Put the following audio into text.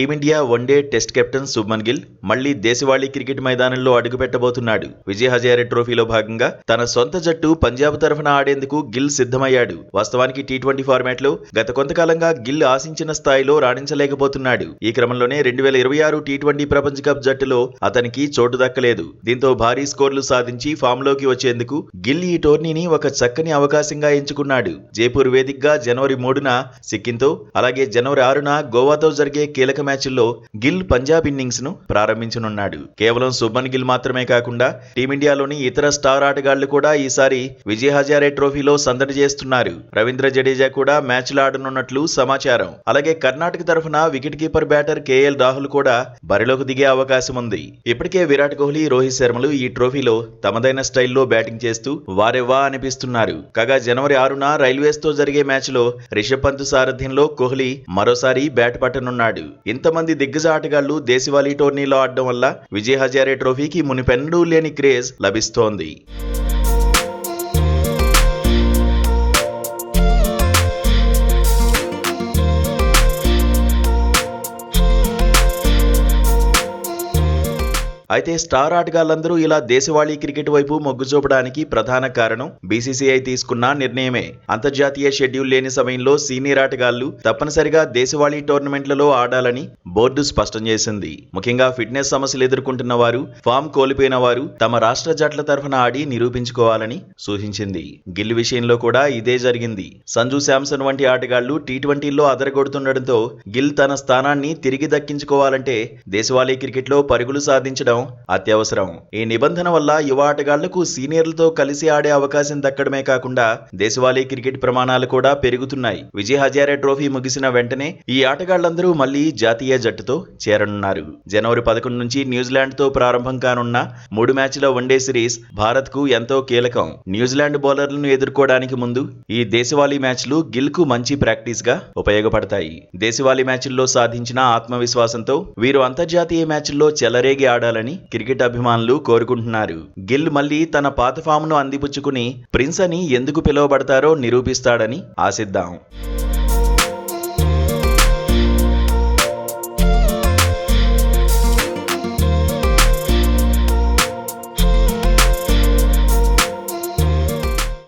Team India one day test captain Shubman Gill మళ్లీ దేశవాళీ cricket మైదానంలో అడుగుపెట్టబోతున్నాడు. విజయ్ హజారే ట్రోఫీలో భాగంగా తన సొంత జట్టు పంజాబ్ తరఫున ఆడేందుకు గిల్ సిద్ధమయ్యాడు. వాస్తవానికి టీ20 ఫార్మాట్లో గత కొంతకాలంగా గిల్ ఆశించిన స్థాయిలో రాణించలేకపోతున్నాడు. ఈ క్రమంలోనే 2026 టీ20 ప్రపంచ కప్ జట్టులో అతనికి చోటు దక్కలేదు. దీంతో భారీ స్కోర్లు సాధించి ఫామ్లోకి వచ్చేందుకు గిల్ ఈ టోర్నీని ఒక చక్కని అవకాశంగా ఎంచుకున్నాడు. జైపూర్ వేదికగా జనవరి 3న సిక్కింతో, అలాగే జనవరి 6న గోవాతో జరిగే కీలక మ్యాచ్ల్లో గిల్ పంజాబ్ ఇన్నింగ్స్ ను ప్రారంభించనున్నాడు. కేవలం శుభ్మన్ గిల్ మాత్రమే కాకుండా టీమిండియాలోని ఇతర స్టార్ ఆటగాళ్లు కూడా ఈసారి విజయ్ హజారే ట్రోఫీలో సందడి చేస్తున్నారు. రవీంద్ర జడేజా కూడా మ్యాచ్లు ఆడనున్నట్లు సమాచారం. అలాగే కర్ణాటక తరఫున wicket keeper batter KL Rahul కూడా బరిలోకి దిగే అవకాశం ఉంది. ఇప్పటికే విరాట్ కోహ్లీ, రోహిత్ శర్మలు ఈ ట్రోఫీలో తమదైన స్టైల్లో బ్యాటింగ్ చేస్తూ వారెవ్వా అనిపిస్తున్నారు. కాగా జనవరి 6న రైల్వేస్ తో జరిగే మ్యాచ్ లో రిషబ్ పంత్ సారథ్యంలో కోహ్లీ మరోసారి బ్యాట్ పట్టనున్నాడు. ఇంతమంది దిగ్గజ ఆటగాళ్లు దేశవాళీ టోర్నీలో ఆడడం వల్ల విజయ్ హజారే ట్రోఫీకి మునిపెన్నడూ లేని క్రేజ్ లభిస్తోంది. అయితే స్టార్ ఆటగాళ్లందరూ ఇలా దేశవాళీ క్రికెట్ వైపు మొగ్గు చూపడానికి ప్రధాన కారణం బీసీసీఐ తీసుకున్న నిర్ణయమే. అంతర్జాతీయ షెడ్యూల్ లేని సమయంలో సీనియర్ ఆటగాళ్లు తప్పనిసరిగా దేశవాళీ టోర్నమెంట్లలో ఆడాలని బోర్డు స్పష్టం చేసింది. ముఖ్యంగా ఫిట్నెస్ సమస్యలు ఎదుర్కొంటున్న వారు, ఫామ్ కోల్పోయిన వారు తమ రాష్ట్ర జట్ల తరఫున ఆడి నిరూపించుకోవాలని సూచించింది. గిల్ విషయంలో కూడా ఇదే జరిగింది. సంజు శాంసన్ వంటి ఆటగాళ్లు టీ20లో అదరగొడుతుండటంతో గిల్ తన స్థానాన్ని తిరిగి దక్కించుకోవాలంటే దేశవాళీ క్రికెట్లో పరుగులు సాధించడం అత్యవసరం. ఈ నిబంధన వల్ల యువ ఆటగాళ్లకు సీనియర్లతో కలిసి ఆడే అవకాశం దక్కడమే కాకుండా దేశవాళీ క్రికెట్ ప్రమాణాలు కూడా పెరుగుతున్నాయి. విజయ్ హజారే ట్రోఫీ ముగిసిన వెంటనే ఈ ఆటగాళ్లందరూ మళ్లీ జాతీయ జట్టుతో చేరనున్నారు. జనవరి 11 నుంచి న్యూజిలాండ్ తో ప్రారంభం కానున్న 3 మ్యాచ్ల వన్డే సిరీస్ భారత్ కు ఎంతో కీలకం. న్యూజిలాండ్ బౌలర్లను ఎదుర్కోవడానికి ముందు ఈ దేశవాళీ మ్యాచ్లు గిల్ కు మంచి ప్రాక్టీస్ గా ఉపయోగపడతాయి. దేశవాళీ మ్యాచ్ల్లో సాధించిన ఆత్మవిశ్వాసంతో వీరు అంతర్జాతీయ మ్యాచ్ల్లో చెలరేగి ఆడాలని క్రికెట్ అభిమానులు కోరుకుంటున్నారు. గిల్ మళ్లీ తన పాత ఫామ్ను అందిపుచ్చుకుని ప్రిన్స్ అని ఎందుకు పిలువబడతారో నిరూపిస్తాడని ఆశిద్దాం.